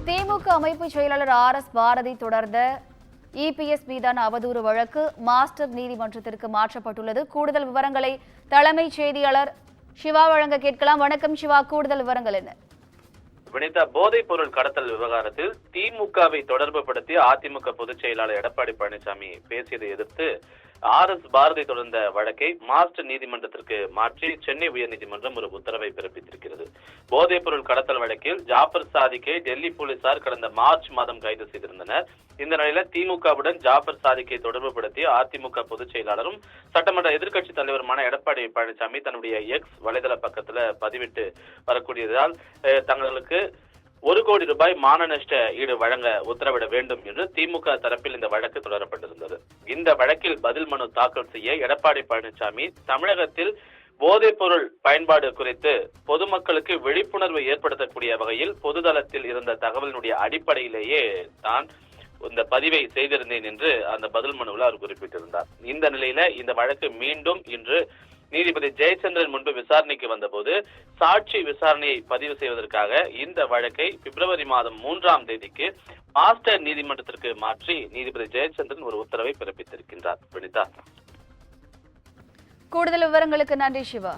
திமுக அமைப்பு செயலாளர் ஆர்.எஸ். பாரதி தொடர்ந்த இபிஎஸ் மீதான அவதூறு வழக்கு மாஸ்டர் நீதிமன்றத்திற்கு மாற்றப்பட்டுள்ளது. கூடுதல் விவரங்களை தலைமைச் செய்தியாளர் சிவா வழங்க கேட்கலாம். வணக்கம் சிவா, கூடுதல் விவரங்கள் என்ன? வினிதா, போதைப் பொருள் கடத்தல் விவகாரத்தில் திமுகவை தொடர்பு படுத்தி அதிமுக பொதுச் செயலாளர் எடப்பாடி பழனிசாமி பேசியதை எதிர்த்து ஆர்.எஸ். பாரதி தொடர்ந்த வழக்கை மாஸ்டர் நீதிமன்றத்திற்கு மாற்றி சென்னை உயர்நீதிமன்றம் ஒரு உத்தரவை பிறப்பித்திருக்கிறது. போதைப் பொருள் கடத்தல் வழக்கில் ஜாபர் சாதிக்கை டெல்லி போலீசார் கடந்த மார்ச் மாதம் கைது செய்திருந்தனர். இந்த நிலையில திமுகவுடன் ஜாபர் சாதிக்கை தொடர்பு படுத்தி அதிமுக பொதுச் செயலாளரும் சட்டமன்ற எதிர்க்கட்சி தலைவருமான எடப்பாடி பழனிசாமி தன்னுடைய எக்ஸ் வலைதள பக்கத்துல பதிவிட்டு வரக்கூடியதால் தங்களுக்கு 1 கோடி ரூபாய் மான நஷ்ட ஈடு வழங்க உத்தரவிட வேண்டும் என்று திமுக தரப்பில் இந்த வழக்கு தொடரப்பட்டிருந்தது. இந்த வழக்கில் பதில் மனு தாக்கல் செய்ய எடப்பாடி பழனிசாமி தமிழகத்தில் போதைப் பொருள் பயன்பாடு குறித்து பொதுமக்களுக்கு விழிப்புணர்வு ஏற்படுத்தக்கூடிய வகையில் பொதுதளத்தில் இருந்த தகவலினுடைய அடிப்படையிலேயே தான் இந்த பதிவை செய்திருந்தேன் என்று அந்த பதில் மனுவில் அவர் குறிப்பிட்டிருந்தார். இந்த நிலையில இந்த வழக்கு மீண்டும் இன்று நீதிபதி ஜெயச்சந்திரன் முன்பு விசாரணைக்கு வந்தபோது சாட்சி விசாரணையை பதிவு செய்வதற்காக இந்த வழக்கை பிப்ரவரி மாதம் 3ஆம் தேதிக்கு மாஸ்டர் நீதிமன்றத்திற்கு மாற்றி நீதிபதி ஜெயச்சந்திரன் ஒரு உத்தரவை பிறப்பித்திருக்கின்றார். வினிதா, கூடுதல் விவரங்களுக்கு நன்றி சிவா.